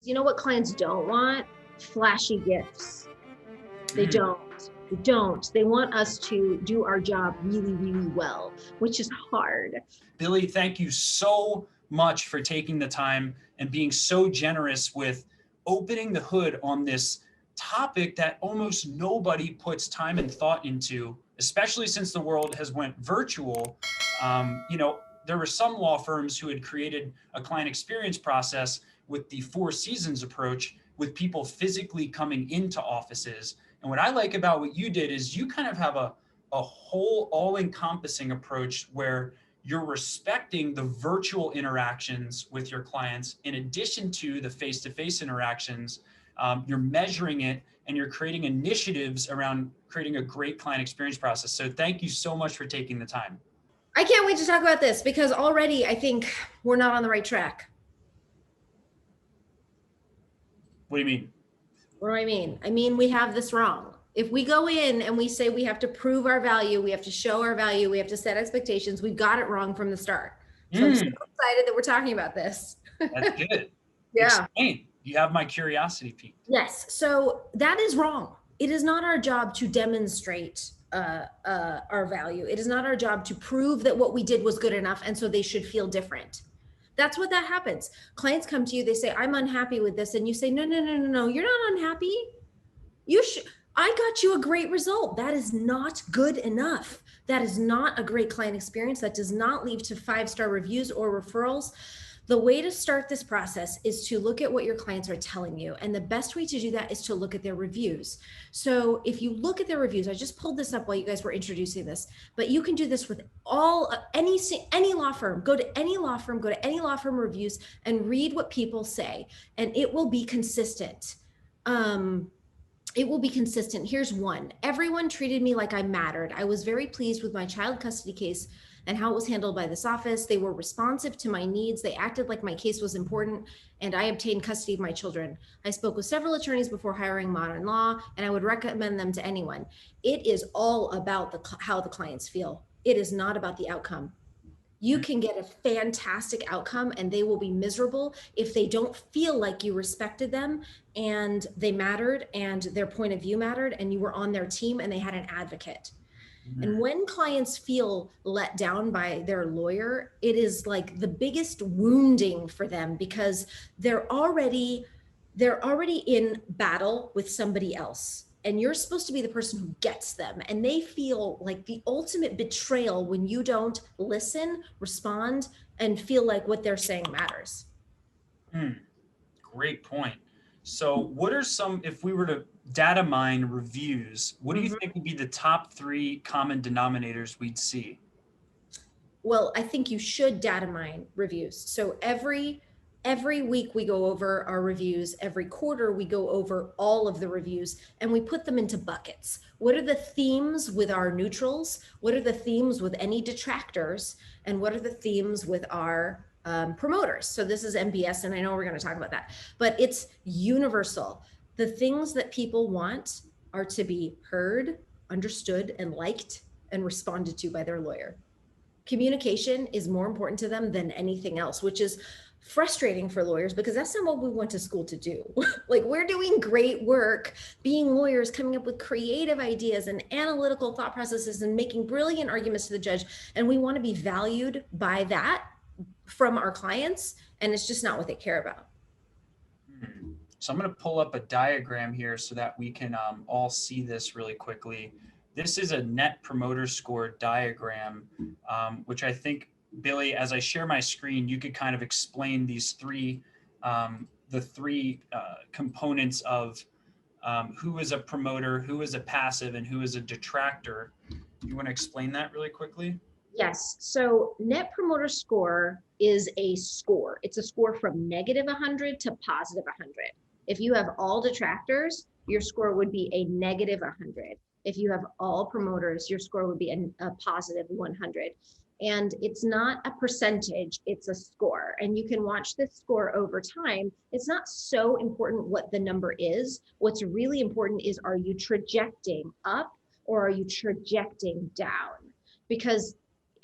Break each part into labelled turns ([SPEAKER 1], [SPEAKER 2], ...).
[SPEAKER 1] You know what clients don't want? Flashy gifts. They don't. They don't. They want us to do our job really, really well, which is hard.
[SPEAKER 2] Billie, thank you so much for taking the time and being so generous with opening the hood on this topic that almost nobody puts time and thought into, especially since the world has went virtual. There were some law firms who had created a client experience process with the Four Seasons approach, with people physically coming into offices. And what I like about what you did is you kind of have a whole all-encompassing approach where you're respecting the virtual interactions with your clients in addition to the face-to-face interactions. You're measuring it and you're creating initiatives around creating a great client experience process. So thank you so much for taking the time.
[SPEAKER 1] I can't wait to talk about this because already I think we're not on the right track.
[SPEAKER 2] What do you mean?
[SPEAKER 1] What do I mean? I mean, we have this wrong. If we go in and we say we have to prove our value, we have to show our value, we have to set expectations, we've got it wrong from the start. So I'm so excited that we're talking about this.
[SPEAKER 2] That's good.
[SPEAKER 1] Yeah.
[SPEAKER 2] Explain. You have my curiosity piqued.
[SPEAKER 1] Yes. So that is wrong. It is not our job to demonstrate our value. It is not our job to prove that what we did was good enough, and so they should feel different. That's what that happens. Clients come to you, they say, I'm unhappy with this. And you say, no, you're not unhappy. I got you a great result. That is not good enough. That is not a great client experience. That does not lead to 5-star reviews or referrals. The way to start this process is to look at what your clients are telling you. And the best way to do that is to look at their reviews. So if you look at their reviews, I just pulled this up while you guys were introducing this, but you can do this with any law firm. Go to any law firm, go to any law firm reviews and read what people say, and it will be consistent. It will be consistent. Here's one. Everyone treated me like I mattered. I was very pleased with my child custody case and how it was handled by this office. They were responsive to my needs. They acted like my case was important, and I obtained custody of my children. I spoke with several attorneys before hiring Modern Law, and I would recommend them to anyone. It is all about how the clients feel. It is not about the outcome. You can get a fantastic outcome and they will be miserable if they don't feel like you respected them and they mattered and their point of view mattered and you were on their team and they had an advocate. And when clients feel let down by their lawyer, it is like the biggest wounding for them because they're already in battle with somebody else. And you're supposed to be the person who gets them. And they feel like the ultimate betrayal when you don't listen, respond, and feel like what they're saying matters.
[SPEAKER 2] Great point. So what are some, if we were to data mine reviews, what do you think would be the top 3 common denominators we'd see?
[SPEAKER 1] Well, I think you should data mine reviews. So every week we go over our reviews. Every quarter we go over all of the reviews and we put them into buckets. What are the themes with our neutrals? What are the themes with any detractors? And what are the themes with our promoters? So this is NPS, and I know we're going to talk about that, but it's universal. The things that people want are to be heard, understood, and liked and responded to by their lawyer. Communication is more important to them than anything else, which is frustrating for lawyers because that's not what we went to school to do. Like, we're doing great work being lawyers, coming up with creative ideas and analytical thought processes and making brilliant arguments to the judge. And we want to be valued by that from our clients. And it's just not what they care about.
[SPEAKER 2] So I'm going to pull up a diagram here so that we can all see this really quickly. This is a net promoter score diagram, which I think, Billie, as I share my screen, you could kind of explain these three, the three components of who is a promoter, who is a passive, and who is a detractor. You want to explain that really quickly?
[SPEAKER 1] Yes. So net promoter score is a score. It's a score from negative 100 to positive 100. If you have all detractors, your score would be a negative 100. If you have all promoters, your score would be a positive 100. And it's not a percentage, it's a score. And you can watch this score over time. It's not so important what the number is. What's really important is, are you trajecting up or are you trajecting down? Because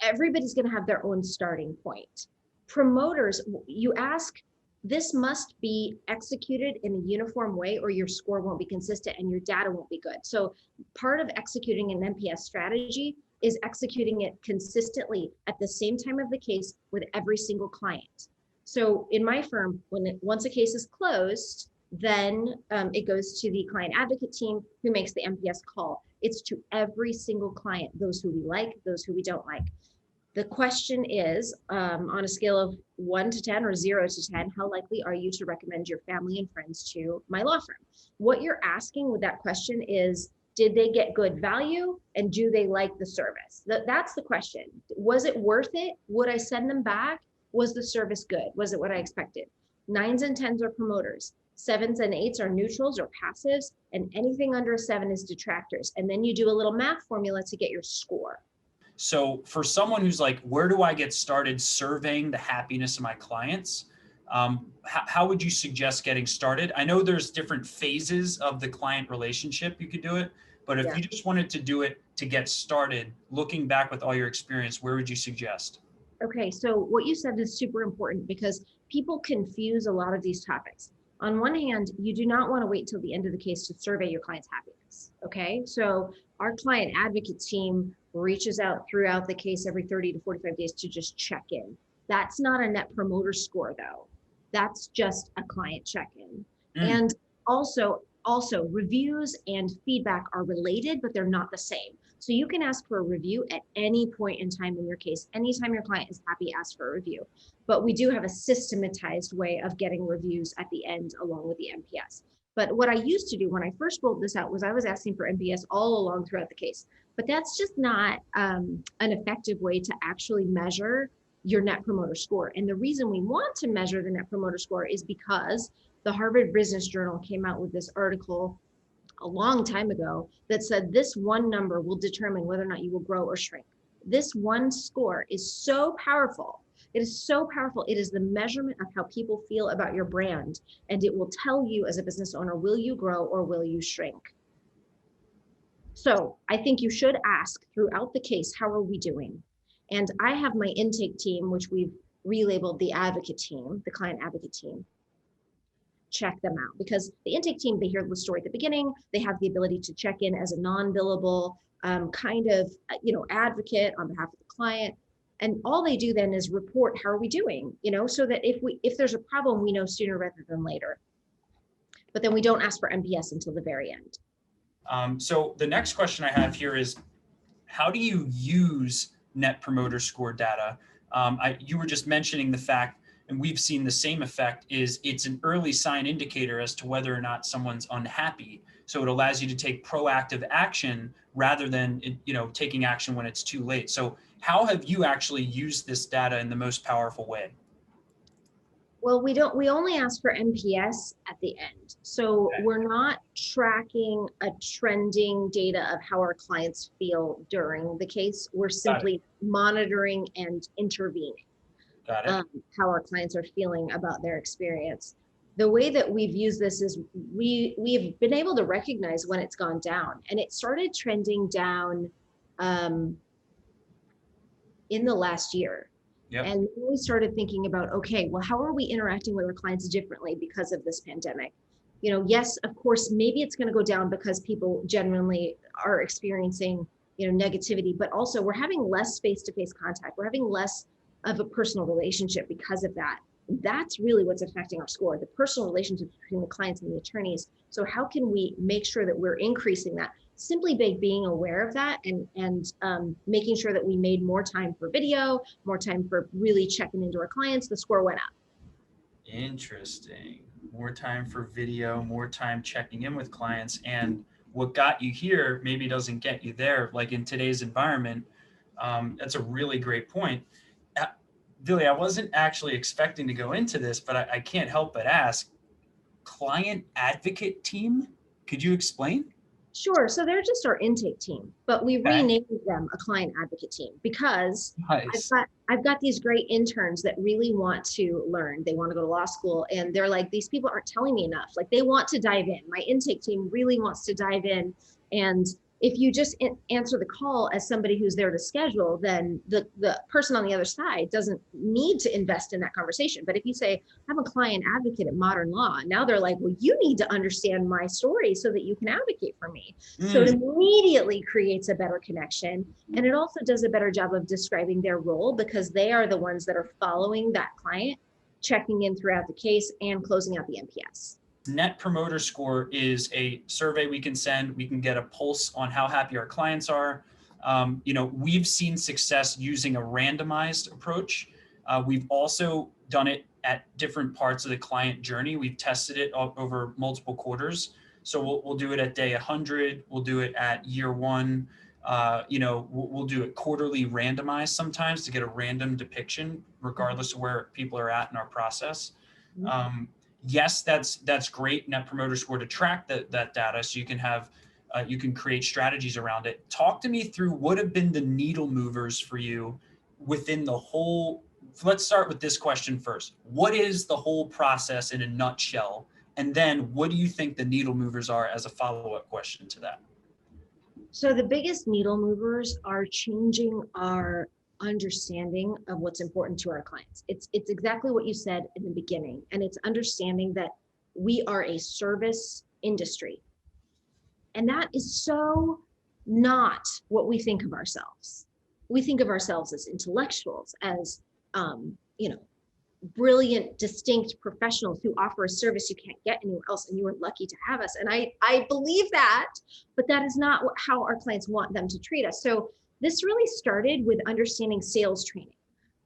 [SPEAKER 1] everybody's going to have their own starting point. Promoters, you ask this must be executed in a uniform way or your score won't be consistent and your data won't be good. So part of executing an NPS strategy is executing it consistently at the same time of the case with every single client. So in my firm, once a case is closed, then it goes to the client advocate team who makes the NPS call. It's to every single client, those who we like, those who we don't like. The question is, on a scale of 1 to 10 or 0 to 10, how likely are you to recommend your family and friends to my law firm? What you're asking with that question is, did they get good value and do they like the service? That's the question. Was it worth it? Would I send them back? Was the service good? Was it what I expected? 9s and 10s are promoters. 7s and 8s are neutrals or passives, and anything under a 7 is detractors. And then you do a little math formula to get your score.
[SPEAKER 2] So for someone who's like, where do I get started surveying the happiness of my clients? How would you suggest getting started? I know there's different phases of the client relationship you could do it, but if you just wanted to do it to get started, looking back with all your experience, where would you suggest?
[SPEAKER 1] Okay, so what you said is super important because people confuse a lot of these topics. On one hand, you do not want to wait till the end of the case to survey your client's happiness. Okay, so our client advocate team reaches out throughout the case every 30 to 45 days to just check in. That's not a net promoter score though. That's just a client check-in. And also reviews and feedback are related, but they're not the same. So you can ask for a review at any point in time in your case. Anytime your client is happy, ask for a review. But we do have a systematized way of getting reviews at the end along with the NPS. But what I used to do when I first rolled this out was I was asking for NPS all along throughout the case. But that's just not an effective way to actually measure your net promoter score. And the reason we want to measure the net promoter score is because the Harvard Business Journal came out with this article a long time ago that said this one number will determine whether or not you will grow or shrink. This one score is so powerful. It is so powerful. It is the measurement of how people feel about your brand. And it will tell you as a business owner, will you grow or will you shrink? So I think you should ask throughout the case, how are we doing? And I have my intake team, which we've relabeled the advocate team, the client advocate team, check them out because the intake team, they hear the story at the beginning. They have the ability to check in as a non-billable kind of, advocate on behalf of the client. And all they do then is report, how are we doing? So that if there's a problem, we know sooner rather than later. But then we don't ask for NPS until the very end.
[SPEAKER 2] So the next question I have here is, how do you use net promoter score data? You were just mentioning the fact, and we've seen the same effect, is it's an early sign indicator as to whether or not someone's unhappy. So it allows you to take proactive action rather than, taking action when it's too late. So how have you actually used this data in the most powerful way?
[SPEAKER 1] Well, we only ask for NPS at the end. So we're not tracking a trending data of how our clients feel during the case. We're simply monitoring and intervening. How our clients are feeling about their experience. The way that we've used this is we've been able to recognize when it's gone down, and it started trending down in the last year. Yep. And we started thinking about, okay, well, how are we interacting with our clients differently because of this pandemic? Yes, of course, maybe it's going to go down because people genuinely are experiencing, negativity, but also we're having less face-to-face contact. We're having less of a personal relationship because of that. That's really what's affecting our score, the personal relationships between the clients and the attorneys. So how can we make sure that we're increasing that? Simply by being aware of that and making sure that we made more time for video, more time for really checking into our clients, the score went up.
[SPEAKER 2] Interesting. More time for video, more time checking in with clients. And what got you here maybe doesn't get you there. Like in today's environment, that's a really great point. Billie, I wasn't actually expecting to go into this, but I can't help but ask, client advocate team, could you explain?
[SPEAKER 1] Sure. So they're just our intake team, but we renamed them a client advocate team because I've got these great interns that really want to learn. They want to go to law school, and they're like, these people aren't telling me enough. Like, they want to dive in. My intake team really wants to dive in and If you just answer the call as somebody who's there to schedule, then the person on the other side doesn't need to invest in that conversation. But if you say, I'm a client advocate at Modern Law, now they're like, well, you need to understand my story so that you can advocate for me. So it immediately creates a better connection. And it also does a better job of describing their role, because they are the ones that are following that client, checking in throughout the case and closing out the NPS.
[SPEAKER 2] Net Promoter Score is a survey we can send. We can get a pulse on how happy our clients are. We've seen success using a randomized approach. We've also done it at different parts of the client journey. We've tested it over multiple quarters. So we'll do it at day 100. We'll do it at year 1. We'll do it quarterly randomized sometimes to get a random depiction, regardless of where people are at in our process. Yes, that's great, Net Promoter Score, to track that data, so you can create strategies around it. Talk to me through what have been the needle movers for you within the whole. Let's start with this question first. What is the whole process in a nutshell? And then what do you think the needle movers are as a follow-up question to that?
[SPEAKER 1] So the biggest needle movers are changing our understanding of what's important to our clients. It's exactly what you said in the beginning, and it's understanding that we are a service industry. And that is so not what we think of ourselves. We think of ourselves as intellectuals, as brilliant, distinct professionals who offer a service you can't get anywhere else, and you are lucky to have us. And I believe that, but that is not how our clients want them to treat us. So this really started with understanding sales training,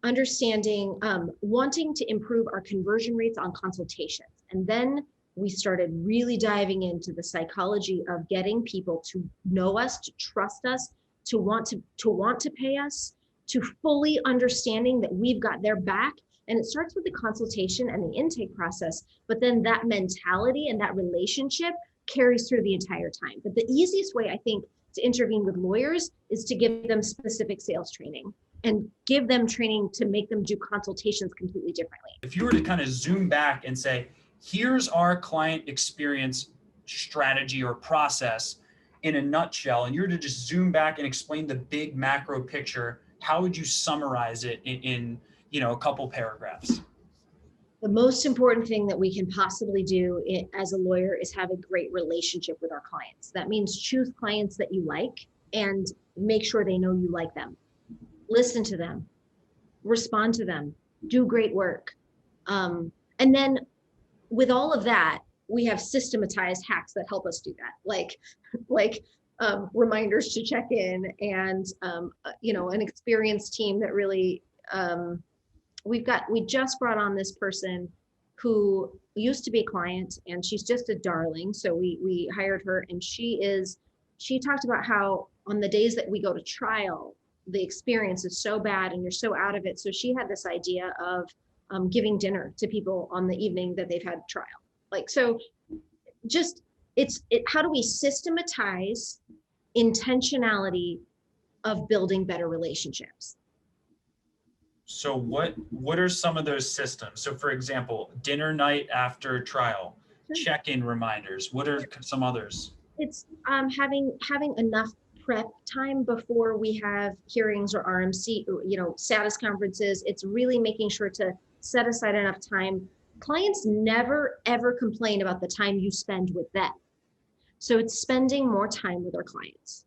[SPEAKER 1] understanding, wanting to improve our conversion rates on consultations. And then we started really diving into the psychology of getting people to know us, to trust us, to want to pay us, to fully understanding that we've got their back. And it starts with the consultation and the intake process, but then that mentality and that relationship carries through the entire time. But the easiest way, I think, to intervene with lawyers is to give them specific sales training and give them training to make them do consultations completely differently.
[SPEAKER 2] If you were to kind of zoom back and say, here's our client experience strategy or process in a nutshell, and you were to just zoom back and explain the big macro picture, how would you summarize it in a couple paragraphs?
[SPEAKER 1] The most important thing that we can possibly do as a lawyer is have a great relationship with our clients. That means choose clients that you like and make sure they know you like them. Listen to them, respond to them, do great work. And then with all of that, we have systematized hacks that help us do that, like reminders to check in, and an experienced team that really we just brought on this person who used to be a client, and she's just a darling. So we hired her, and she talked about how on the days that we go to trial, the experience is so bad and you're so out of it. So she had this idea of giving dinner to people on the evening that they've had trial. How do we systematize intentionality of building better relationships?
[SPEAKER 2] So what are some of those systems? So for example, dinner night after trial, check-in reminders. What are some others?
[SPEAKER 1] It's having enough prep time before we have hearings or RMC, status conferences. It's really making sure to set aside enough time. Clients never ever complain about the time you spend with them. So it's spending more time with our clients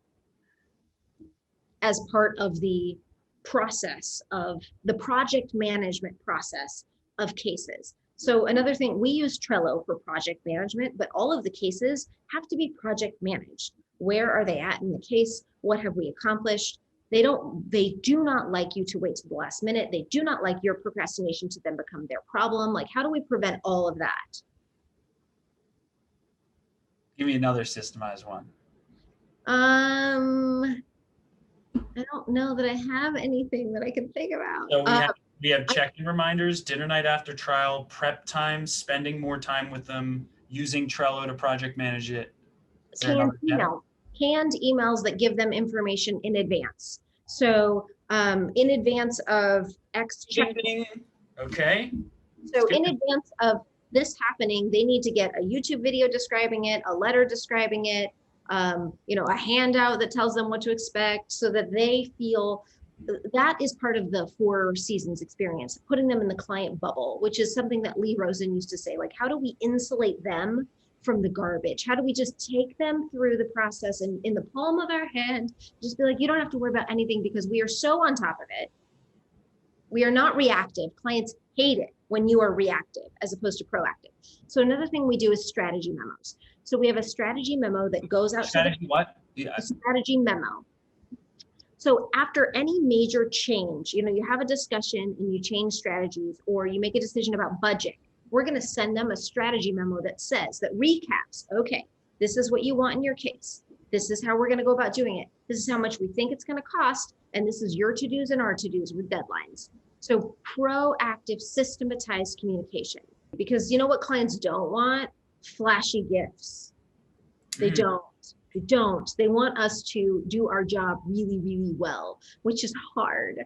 [SPEAKER 1] as part of the process of the project management process of cases. So another thing, we use Trello for project management, but all of the cases have to be project managed. Where are they at in the case? What have we accomplished? They do not like you to wait to the last minute. They do not like your procrastination to then become their problem. Like, how do we prevent all of that?
[SPEAKER 2] Give me another systemized one.
[SPEAKER 1] I don't know that I have anything that I can think about.
[SPEAKER 2] So we have check-in reminders, dinner night after trial, prep time, spending more time with them, using Trello to project manage it.
[SPEAKER 1] Canned emails that give them information in advance. So in advance of X check-in.
[SPEAKER 2] Okay.
[SPEAKER 1] So in advance of this happening, they need to get a YouTube video describing it, a letter describing it, a handout that tells them what to expect so that they feel that is part of the 4 seasons experience, putting them in the client bubble, which is something that Lee Rosen used to say, like, how do we insulate them from the garbage? How do we just take them through the process and in the palm of our hand, just be like, you don't have to worry about anything because we are so on top of it. We are not reactive. Clients hate it when you are reactive as opposed to proactive. So another thing we do is strategy memos. So we have a strategy memo that goes out
[SPEAKER 2] Strategy
[SPEAKER 1] to
[SPEAKER 2] what? Yeah.
[SPEAKER 1] a strategy memo. So after any major change, you have a discussion and you change strategies or you make a decision about budget, we're going to send them a strategy memo that says, that recaps, okay, this is what you want in your case. This is how we're going to go about doing it. This is how much we think it's going to cost. And this is your to-dos and our to-dos with deadlines. So proactive, systematized communication. Because you know what clients don't want? Flashy gifts. They don't. They don't. They want us to do our job really, really well, which is hard.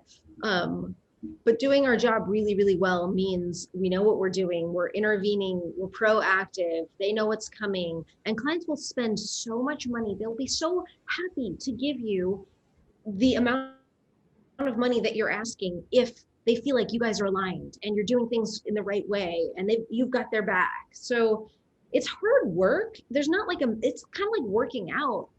[SPEAKER 1] But doing our job really, really well means we know what we're doing. We're intervening. We're proactive. They know what's coming. And clients will spend so much money. They'll be so happy to give you the amount of money that you're asking if they feel like you guys are aligned and you're doing things in the right way and you've got their back. So it's hard work. There's not like it's kind of like working out,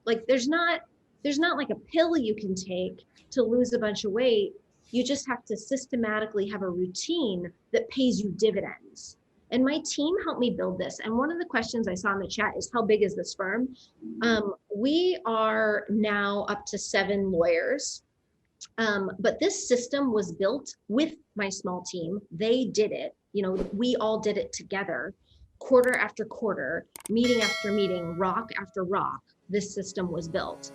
[SPEAKER 1] like there's not like a pill you can take to lose a bunch of weight. You just have to systematically have a routine that pays you dividends. And my team helped me build this. And one of the questions I saw in the chat is, how big is this firm? We are now up to 7 lawyers. But this system was built with my small team. They did it. We all did it together. Quarter after quarter, meeting after meeting, rock after rock, this system was built.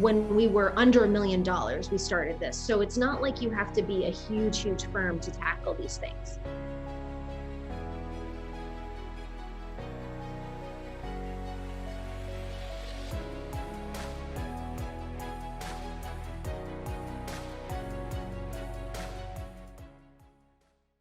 [SPEAKER 1] When we were under $1 million, we started this. So it's not like you have to be a huge, huge firm to tackle these things.